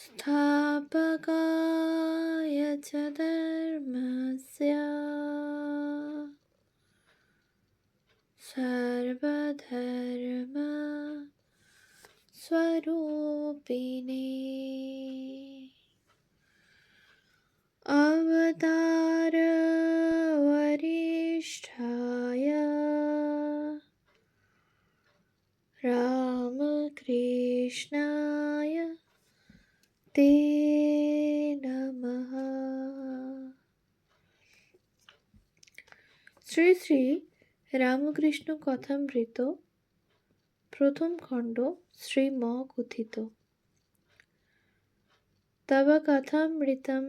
स्थापकाय च धर्मस्य सर्वधर्म स्वरूपिणे अवतार वरिष्ठाय रामकृष्णाय ते नमः। শ্রী শ্রী রামকৃষ্ণ কথামৃত প্রথম খণ্ড শ্রীম কথিত। তব কথামৃতম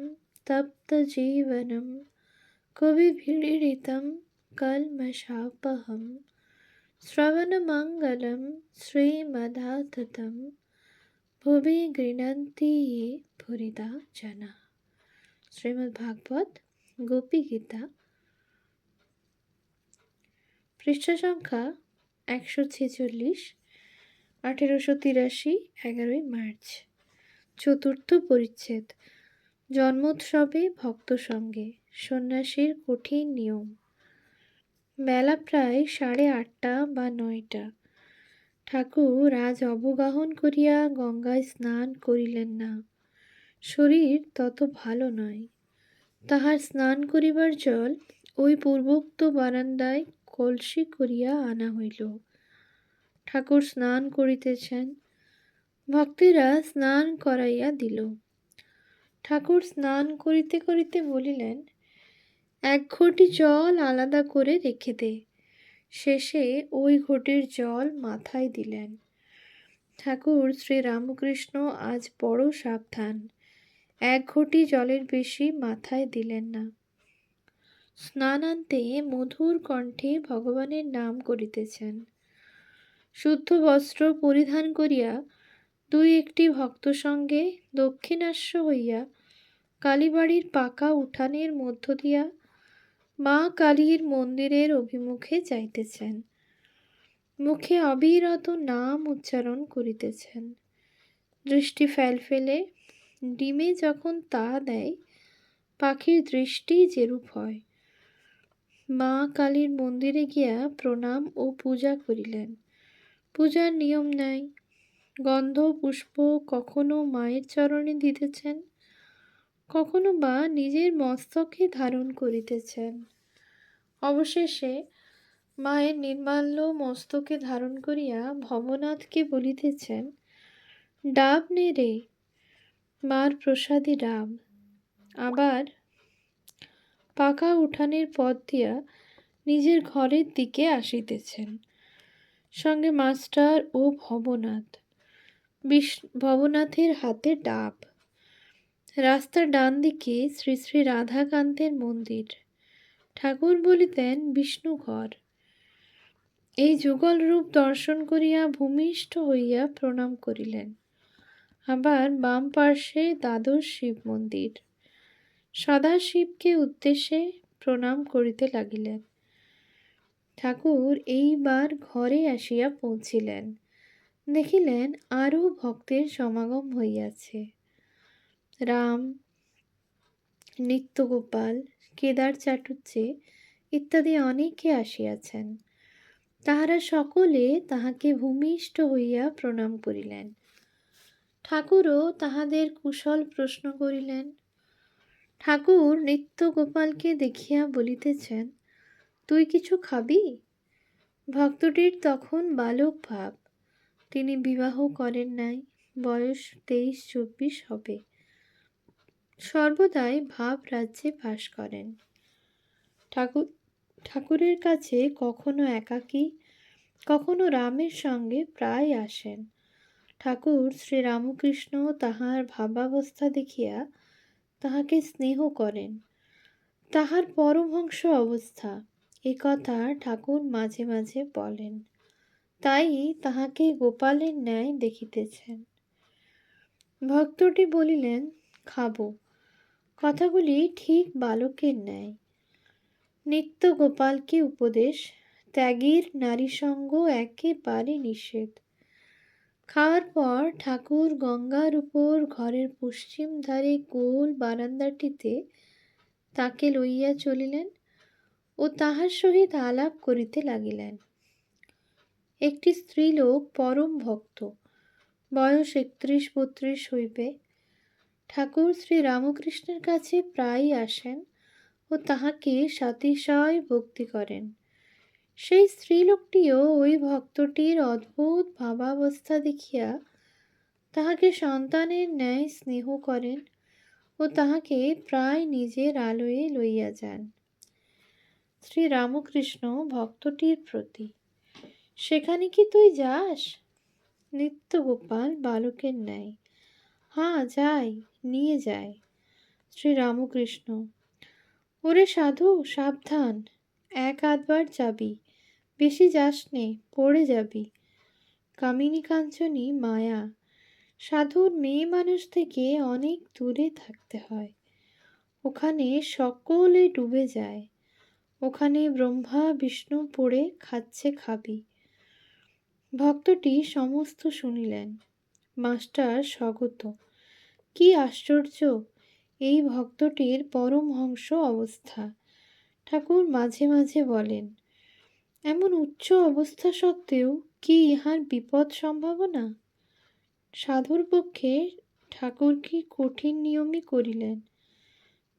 তপ্ত জীবনম কবিভিড়িতম কলমশাপহম শ্রবণমঙ্গলম শ্রীমদাততম ভুবি গৃণন্তি ये ভুরিদা জনা। শ্রীমদ্ভাগবত গোপী গীতা, পৃষ্ঠা সংখ্যা 146, 1883, 11 মার্চ। চতুর্থ পরিচ্ছেদ। জন্মোৎসবে ভক্ত সঙ্গে সন্ন্যাসীর কঠিন নিয়ম। বেলা প্রায় 8:30 বা 9টা। ঠাকুর আজ অবগাহন করিয়া গঙ্গায় স্নান করিলেন না। শরীর তত ভালো নয়। তাহার স্নান করিবার জল ওই পূর্বোক্ত বারান্দায় কলসি করিয়া আনা হইল। ঠাকুর স্নান করিতেছেন, ভক্তেরা স্নান করাইয়া দিল। ঠাকুর স্নান করিতে করিতে বলিলেন, 1 ঘটি জল আলাদা করে রেখে দে। শেষে ওই ঘটির জল মাথায় দিলেন। ঠাকুর শ্রী রামকৃষ্ণ আজ বড় সাবধান, 1 ঘটি জলের বেশি মাথায় দিলেন না। স্নানান্তে মধুর কণ্ঠে ভগবানের নাম করিতেছেন। শুদ্ধ বস্ত্র পরিধান করিয়া 2-1টি ভক্ত সঙ্গে দক্ষিণাস্য হইয়া কালীবাড়ির পাকা উঠানের মধ্য দিয়া মা কালীর মন্দিরের অভিমুখে যাইতেছেন। মুখে অবিরত নাম উচ্চারণ করিতেছেন। দৃষ্টি ফেলফেলে। ডিমে যখন তা দেয়, পাখির দৃষ্টি যেরূপ হয়। মা কালীর মন্দিরে গিয়া প্রণাম ও পূজা করিলেন। পূজার নিয়ম নাই। গন্ধ পুষ্প কখনো মায়ের চরণে দিতেছেন, কখনো বা নিজের মস্তকে ধারণ করিতেছেন। অবশেষে মায়ের নির্মাল্য মস্তকে ধারণ করিয়া ভবনাথকে বলিতেছেন, ডাব নে রে, মার প্রসাদী ডাব। আবার পাকা উঠানের পথ দিয়া নিজের ঘরের দিকে আসিতেছেন। সঙ্গে মাস্টার ও ভবনাথ। ভবনাথের হাতে ডাব। রাস্তার ডান দিকে শ্রী শ্রী রাধাকান্তের মন্দির। ঠাকুর বলিতেন বিষ্ণুঘর। এই যুগল রূপ দর্শন করিয়া ভূমিষ্ঠ হইয়া প্রণাম করিলেন। আবার বাম পার্শ্বে দ্বাদশ শিব মন্দির। সদাশিবকে উদ্দেশ্যে প্রণাম করিতে লাগিলেন। ঠাকুর এইবার ঘরে আসিয়া পৌঁছিলেন। দেখিলেন আরও ভক্তের সমাগম হইয়াছে। রাম, নিত্যগোপাল, কেদার চাটুর্যে ইত্যাদি অনেকে আসিয়াছেন। তাহারা সকলে তাহাকে ভূমিষ্ঠ হইয়া প্রণাম করিলেন। ঠাকুরও তাহাদের কুশল প্রশ্ন করিলেন। ঠাকুর নিত্যগোপালকে দেখিয়া বলিতেছেন, তুই কিছু খাবি? ভক্তটির তখন বালক ভাব। তিনি বিবাহ করেন নাই, বয়স 23-24 হবে। সর্বদাই ভাব রাজ্যে বাস করেন। ঠাকুরের কাছে কখনো একাকী, কখনো রামের সঙ্গে প্রায় আসেন। ঠাকুর শ্রী রামকৃষ্ণ তাহার ভাবাবস্থা দেখিয়া তাহাকে স্নেহ করেন। তাহার পরমহংস অবস্থা, এ কথা ঠাকুর মাঝে মাঝে বলেন। তাই তাহাকে গোপালের ন্যায় দেখিতেছেন। ভক্তটি বলিলেন, খাব। কথাগুলি ঠিক বালকের ন্যায়। নিত্য গোপালকে উপদেশ, ত্যাগীর নারীসঙ্গ একেবারে নিষেধ। খাওয়ার পর ঠাকুর গঙ্গার উপর ঘরের পশ্চিম ধারে গোল বারান্দাটিতে তাকে লইয়া চলিলেন ও তাহার সহিত আলাপ করিতে লাগিলেন। একটি স্ত্রীলোক পরম ভক্ত, বয়স ৩১-৩২ হইবে। ঠাকুর শ্রী রামকৃষ্ণের কাছে প্রায়ই আসেন ও তাহাকে সাতিশয় ভক্তি করেন। সেই স্ত্রীলোকটিও ওই ভক্তটির অদ্ভুত ভাবাবস্থা দেখিয়া তাহাকে সন্তানের ন্যায় স্নেহ করেন ও তাহাকে প্রায় নিজের আলয়ে লইয়া যান। শ্রী রামকৃষ্ণ ভক্তটির প্রতি, সেখানে কি তুই যাস? নিত্যগোপাল বালকের ন্যায়, হ্যাঁ যাই, নিয়ে যায়। শ্রী রামকৃষ্ণ, ওরে সাধু সাবধান, এক আধবার যাবি, বেশি যাস নে, পড়ে যাবি। কামিনী কাঞ্চনী মায়া, সাধুর মেয়ে মানুষ থেকে অনেক দূরে থাকতে হয়। ওখানে সকলে ডুবে যায়, ওখানে ব্রহ্মা বিষ্ণু পড়ে খাচ্ছে খাবি। ভক্তটি সমস্ত শুনিলেন। মাস্টার স্বগত, কি আশ্চর্য এই ভক্তটির পরমহংস অবস্থা। ঠাকুর মাঝে মাঝে বলেন, এমন উচ্চ অবস্থা সত্ত্বেও কি ইহার বিপদ সম্ভাবনা? সাধুর পক্ষে ঠাকুর কি কঠিন নিয়মই করিলেন।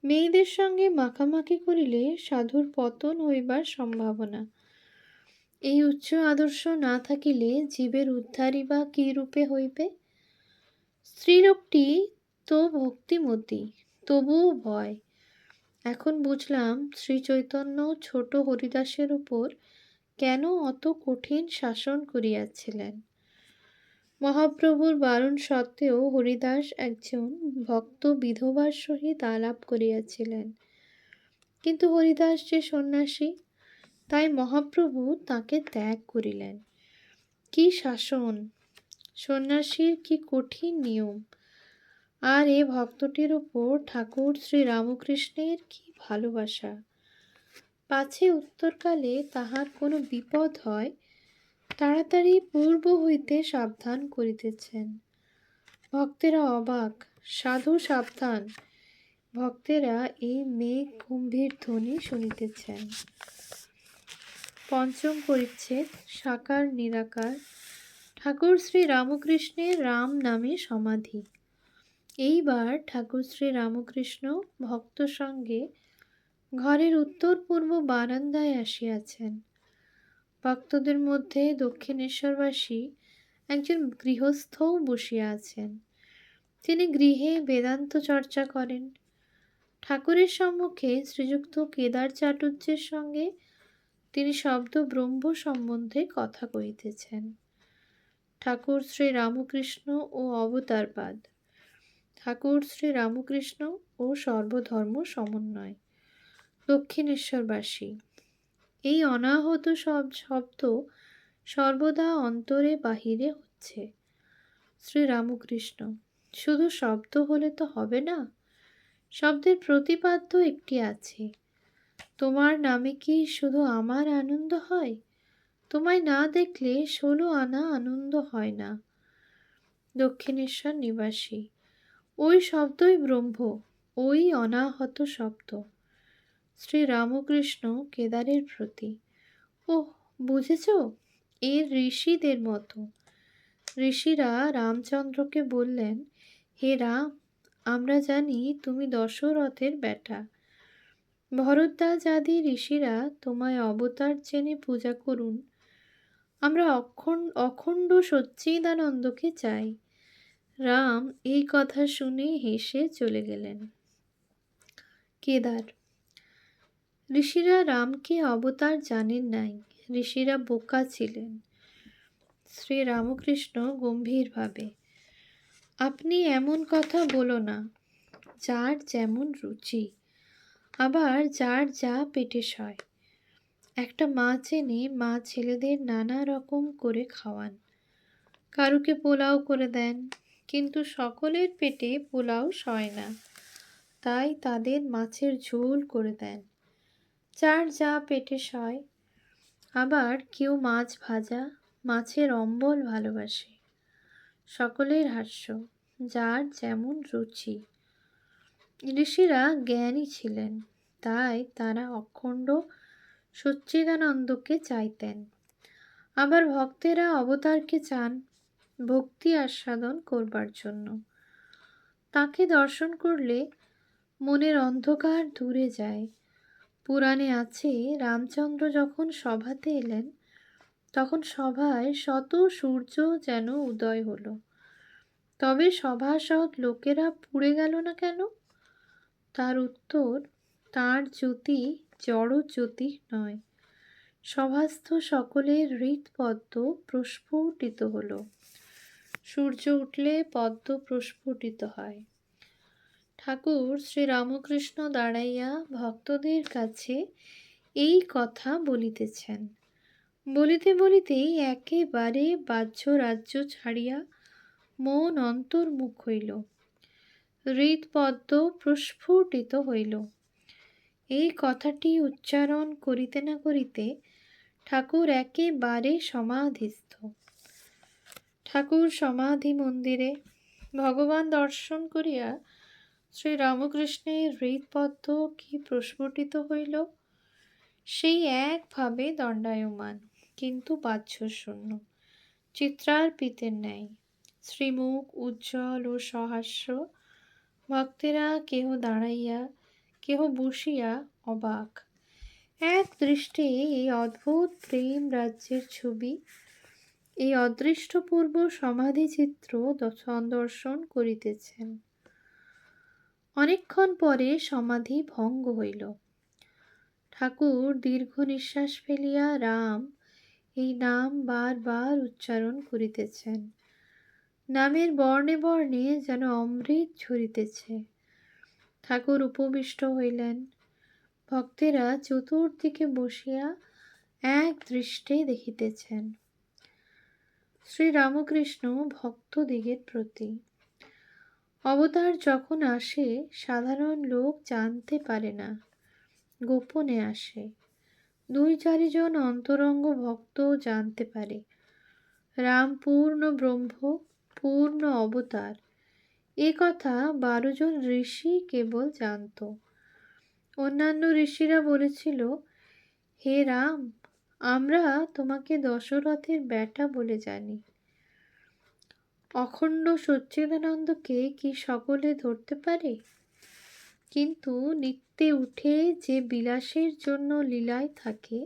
মেয়েদের সঙ্গে মাখামাখি করিলে সাধুর পতন হইবার সম্ভাবনা। এই উচ্চ আদর্শ না থাকিলে জীবের উদ্ধারই বা কি রূপে হইবে? স্ত্রীলোকটি তো ভক্তিমতী, তবুও ভয়। এখন বুঝলাম শ্রীচৈতন্য ছোট হরিদাসের উপর কেন অত কঠিন শাসন করিয়াছিলেন। মহাপ্রভুর বারণ সত্ত্বেও হরিদাস একজন ভক্ত বিধবার সহিত আলাপ করিয়াছিলেন। কিন্তু হরিদাস যে সন্ন্যাসী, তাই মহাপ্রভু তাকে ত্যাগ করিলেন। কি শাসন! সন্ন্যাসীর কি কঠিন নিয়ম! আর এ ভক্তটির উপর ঠাকুর শ্রী রামকৃষ্ণের কি ভালোবাসা! পাছে উত্তরকালে তাহার কোনো বিপদ হয়, তাড়াতাড়ি পূর্ব হইতে সাবধান করিতেছেন। ভক্তেরা অবাক, সাধু সাবধান। ভক্তেরা এই মেঘ গম্ভীর ধ্বনি শুনিতেছেন। পঞ্চম পরিচ্ছেদ, সাকার নিরাকার। ঠাকুর শ্রী রামকৃষ্ণের রাম নামে সমাধি। এইবার ঠাকুর শ্রী রামকৃষ্ণ ভক্ত সঙ্গে ঘরের উত্তর পূর্ব বারান্দায় আসিয়াছেন। ভক্তদের মধ্যে দক্ষিণেশ্বরবাসী একজন গৃহস্থও বসিয়া আছেন। তিনি গৃহে বেদান্ত চর্চা করেন। ঠাকুরের সম্মুখে শ্রীযুক্ত কেদার চাটুর্যের সঙ্গে তিনি শব্দ ব্রহ্ম সম্বন্ধে কথা কহিতেছেন। ঠাকুর শ্রী রামকৃষ্ণ ও অবতারবাদ। ঠাকুর শ্রী রামকৃষ্ণ ও সর্বধর্ম সমন্বয়। দক্ষিণেশ্বরবাসী। এই অনাহত সব শব্দ সর্বদা অন্তরে বাহিরে হচ্ছে। শ্রী রামকৃষ্ণ, শুধু শব্দ হলে তো হবে না, শব্দের প্রতিপাদ্য একটি আছে। তোমার নামে কি শুধু আমার আনন্দ হয়? তোমায় না দেখলে 16 আনা আনন্দ হয় না। দক্ষিণেশ্বর নিবাসী। ওই শব্দই ব্রহ্ম, ওই অনাহত শব্দ। শ্রী রামকৃষ্ণ কেদারের প্রতি, ওহ বুঝেছ, এর ঋষিদের মতো। ঋষিরা রামচন্দ্রকে বললেন, হে রাম, আমরা জানি তুমি দশরথের বেটা। ভরদ্বাজ আদি ঋষিরা তোমায় অবতার জেনে পূজা করুন। আমরা অখণ্ড সচ্চিদানন্দকে চাই। রাম এই কথা শুনে হেসে চলে গেলেন। কেদার। ঋষিরা রামকে অবতার জানেন নাই, ঋষিরা বোকা ছিলেন। শ্রী রামকৃষ্ণ গম্ভীরভাবে, আপনি এমন কথা বলো না। যার যেমন রুচি, আবার যার যা পেটে সয়। একটা মাছ এনে মা ছেলেদের নানা রকম করে খাওয়ান। কারুকে পোলাও করে দেন, কিন্তু সকলের পেটে পোলাও সয় না, তাই তাদের মাছের ঝোল করে দেন। যার যা পেটে সয়। আবার কেউ মাছ ভাজা, মাছের অম্বল ভালোবাসে। সকলের হাস্য, যার যেমন রুচি। ঋষিরা জ্ঞানী ছিলেন, তাই তারা অখণ্ড সচ্চিদানন্দকে চাইতেন। আবার ভক্তেরা অবতারকে চান ভক্তি আস্বাদন করবার জন্য। তাকে দর্শন করলে মনের অন্ধকার দূরে যায়। পুরাণে আছে, রামচন্দ্র যখন সভাতে এলেন তখন সভায় শত সূর্য যেন উদয় হলো। তবে সভাসদ লোকেরা পুড়ে গেল না কেন? তার উত্তর, তার জ্যোতি জড় জ্যোতি নয়। সভাস্থ সকলের হৃৎপদ্ম প্রস্ফুটিত হলো। সূর্য উঠলে পদ্ম প্রস্ফুটিত হয়। ঠাকুর শ্রী রামকৃষ্ণ দাঁড়াইয়া ভক্তদের কাছে এই কথা বলিতেছেন। বলিতে বলিতেই একেবারে বাহ্য রাজ্য ছাড়িয়া মন অন্তর্মুখ হইল। হৃৎপদ্ম প্রস্ফুটিত হইল। এই কথাটি উচ্চারণ করিতে না করিতে ঠাকুর একেবারে সমাধিস্থ। ঠাকুর সমাধি মন্দিরে ভগবান দর্শন করিয়া শ্রী রামকৃষ্ণের হৃৎপদ্ম কি প্রস্ফুটিত হইল, সেই একভাবে দণ্ডায়মান, কিন্তু বাহ্যশূন্য, চিত্রার্পিতের ন্যায়। শ্রীমুখ উজ্জ্বল ও সহাস্য। ভক্তেরা কেহ দাঁড়াইয়া কেহ বসিয়া অবাক। এক দৃষ্টে এই অদ্ভুত প্রেম রাজ্যের ছবি, এই অদৃষ্টপূর্ব সমাধি চিত্র দর্শন করিতেছেন। অনেকক্ষণ পরে সমাধি ভঙ্গ হইল। ঠাকুর দীর্ঘ নিঃশ্বাস ফেলিয়া রাম এই নাম বারবার উচ্চারণ করিতেছেন। নামের বর্ণে বর্ণে যেন অমৃত ঝরিতেছে। ঠাকুর উপবিষ্ট হইলেন। ভক্তেরা চতুর্দিকে বসিয়া এক দৃষ্টে দেখিতেছেন। শ্রী রামকৃষ্ণ ভক্তদিগের প্রতি। অবতার যখন আসে সাধারণ লোক জানতে পারে না, গোপনে আসে। 2-4 জন অন্তরঙ্গ ভক্ত জানতে পারে। রাম পূর্ণ ব্রহ্ম, পূর্ণ অবতার, এ কথা 12 জন ঋষি কেবল জানত। অন্যান্য ঋষিরা বলেছিল, হে রাম, আমরা তোমাকে দশরথের বেটা বলে জানি। অখণ্ড সচ্চিদানন্দকে কি সকলে ধরতে পারে? কিন্তু নিত্যে উঠে যে বিলাসের জন্য লীলায় থাকে,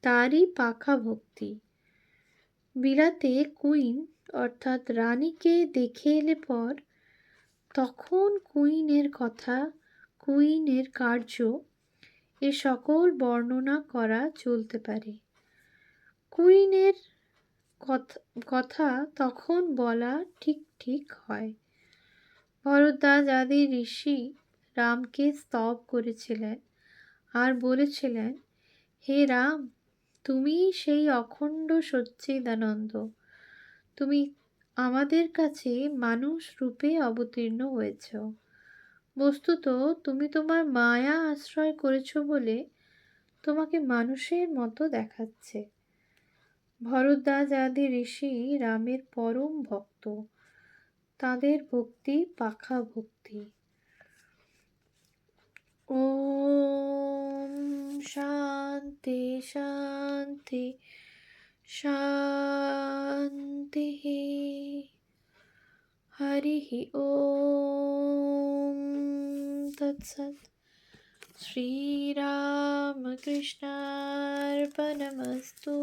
তারই পাখা ভক্তি। বিলাতে কুইন অর্থাৎ রানীকে দেখে এলে পর তখন কুইনের কথা, কুইনের কার্য, এ সকল বর্ণনা করা চলতে পারে। কুইনের কথা তখন বলা ঠিক ঠিক হয়। ভরদ্বাজ আদি ঋষি রামকে স্তব করেছিলেন আর বলেছিলেন, হে রাম, তুমি সেই অখণ্ড সচ্চিদানন্দ, তুমি আমাদের কাছে মানুষ রূপে অবতীর্ণ হয়েছ। বস্তুত তুমি তোমার মায়া আশ্রয় করেছ বলে তোমাকে মানুষের মতো দেখাচ্ছে। ভরদ্বাজ আদি ঋষি রামের পরম ভক্ত। তাদের ভক্তি পাখা ভক্তি। ওম শান্তি শান্তি শান্তি। হরি ওম তৎসৎ। শ্রীরামকৃষ্ণার্পণমস্তু।